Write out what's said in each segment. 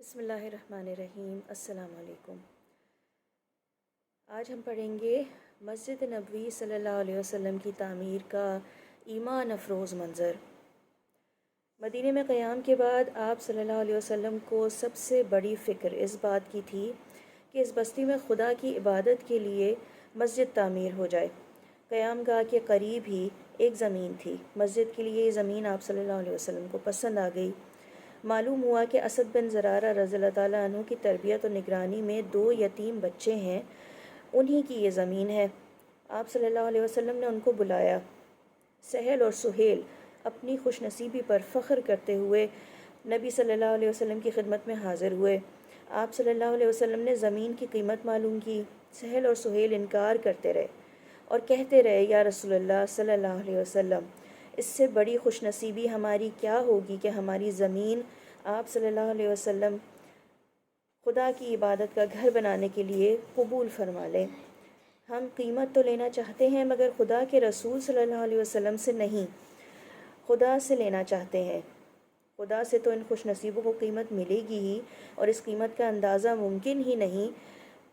بسم اللہ الرحمن الرحیم۔ السلام علیکم۔ آج ہم پڑھیں گے مسجد نبوی صلی اللہ علیہ وسلم کی تعمیر کا ایمان افروز منظر۔ مدینہ میں قیام کے بعد آپ صلی اللہ علیہ وسلم کو سب سے بڑی فکر اس بات کی تھی کہ اس بستی میں خدا کی عبادت کے لیے مسجد تعمیر ہو جائے۔ قیام گاہ کے قریب ہی ایک زمین تھی۔ مسجد کے لیے یہ زمین آپ صلی اللہ علیہ وسلم کو پسند آ گئی۔ معلوم ہوا کہ اسد بن زرارہ رضی اللہ تعالیٰ عنہ کی تربیت و نگرانی میں 2 یتیم بچے ہیں، انہی کی یہ زمین ہے۔ آپ صلی اللہ علیہ وسلم نے ان کو بلایا۔ سہل اور سہیل اپنی خوش نصیبی پر فخر کرتے ہوئے نبی صلی اللہ علیہ وسلم کی خدمت میں حاضر ہوئے۔ آپ صلی اللہ علیہ وسلم نے زمین کی قیمت معلوم کی۔ سہل اور سہیل انکار کرتے رہے اور کہتے رہے، یا رسول اللہ صلی اللہ علیہ وسلم، اس سے بڑی خوش نصیبی ہماری کیا ہوگی کہ ہماری زمین آپ صلی اللہ علیہ وسلم خدا کی عبادت کا گھر بنانے کے لیے قبول فرما لیں۔ ہم قیمت تو لینا چاہتے ہیں مگر خدا کے رسول صلی اللہ علیہ وسلم سے نہیں، خدا سے لینا چاہتے ہیں۔ خدا سے تو ان خوش نصیبوں کو قیمت ملے گی ہی، اور اس قیمت کا اندازہ ممکن ہی نہیں،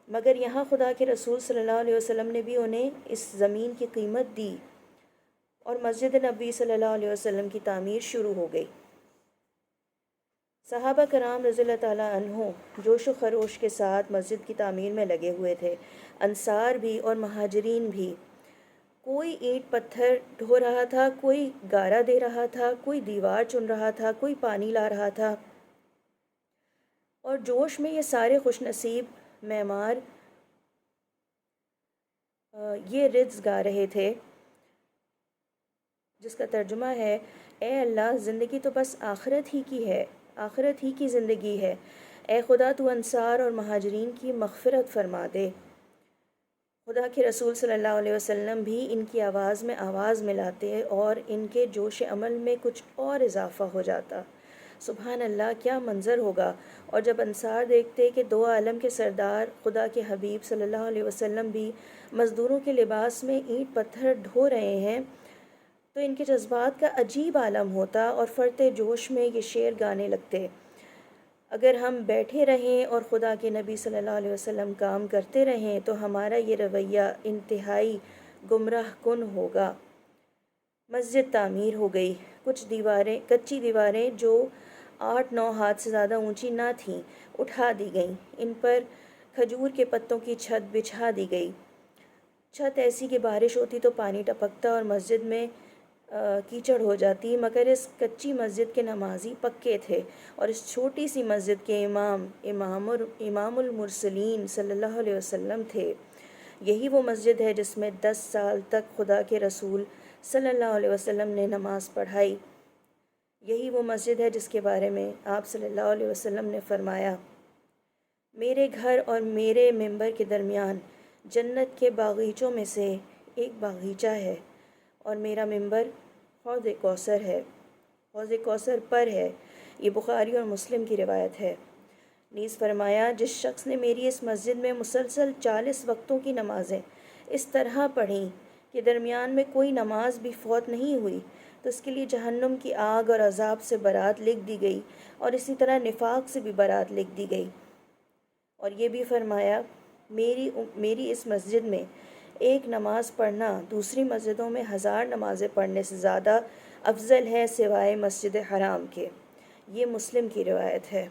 مگر یہاں خدا کے رسول صلی اللہ علیہ وسلم نے بھی انہیں اس زمین کی قیمت دی اور مسجد نبوی صلی اللہ علیہ وسلم کی تعمیر شروع ہو گئی۔ صحابہ کرام رضی اللہ تعالیٰ عنہ جوش و خروش کے ساتھ مسجد کی تعمیر میں لگے ہوئے تھے، انصار بھی اور مہاجرین بھی۔ کوئی اینٹ پتھر ڈھو رہا تھا، کوئی گارا دے رہا تھا، کوئی دیوار چن رہا تھا، کوئی پانی لا رہا تھا، اور جوش میں یہ سارے خوش نصیب معمار یہ رز گا رہے تھے جس کا ترجمہ ہے، اے اللہ، زندگی تو بس آخرت ہی کی ہے، آخرت ہی کی زندگی ہے، اے خدا تو انصار اور مہاجرین کی مغفرت فرما دے۔ خدا کے رسول صلی اللہ علیہ وسلم بھی ان کی آواز میں آواز ملاتے اور ان کے جوش عمل میں کچھ اور اضافہ ہو جاتا۔ سبحان اللہ، کیا منظر ہوگا! اور جب انصار دیکھتے کہ 2 عالم کے سردار خدا کے حبیب صلی اللہ علیہ وسلم بھی مزدوروں کے لباس میں اینٹ پتھر ڈھو رہے ہیں تو ان کے جذبات کا عجیب عالم ہوتا اور فرتے جوش میں یہ شعر گانے لگتے، اگر ہم بیٹھے رہیں اور خدا کے نبی صلی اللہ علیہ وسلم کام کرتے رہیں تو ہمارا یہ رویہ انتہائی گمراہ کن ہوگا۔ مسجد تعمیر ہو گئی۔ کچھ کچی دیواریں جو 8-9 ہاتھ سے زیادہ اونچی نہ تھیں اٹھا دی گئیں، ان پر کھجور کے پتوں کی چھت بچھا دی گئی۔ چھت ایسی کہ بارش ہوتی تو پانی ٹپکتا اور مسجد میں کیچڑ ہو جاتی، مگر اس کچی مسجد کے نمازی پکے تھے اور اس چھوٹی سی مسجد کے امام المرسلین صلی اللہ علیہ وسلم تھے۔ یہی وہ مسجد ہے جس میں 10 سال تک خدا کے رسول صلی اللہ علیہ وسلم نے نماز پڑھائی۔ یہی وہ مسجد ہے جس کے بارے میں آپ صلی اللہ علیہ وسلم نے فرمایا، میرے گھر اور میرے ممبر کے درمیان جنت کے باغیچوں میں سے ایک باغیچہ ہے، اور میرا ممبر حوض کوثر ہے، حوض کوثر پر ہے۔ یہ بخاری اور مسلم کی روایت ہے۔ نیز فرمایا، جس شخص نے میری اس مسجد میں مسلسل 40 وقتوں کی نمازیں اس طرح پڑھیں کہ درمیان میں کوئی نماز بھی فوت نہیں ہوئی، تو اس کے لیے جہنم کی آگ اور عذاب سے برات لکھ دی گئی، اور اسی طرح نفاق سے بھی برات لکھ دی گئی۔ اور یہ بھی فرمایا، میری اس مسجد میں ایک نماز پڑھنا دوسری مسجدوں میں 1000 نمازیں پڑھنے سے زیادہ افضل ہے سوائے مسجد حرام کے۔ یہ مسلم کی روایت ہے۔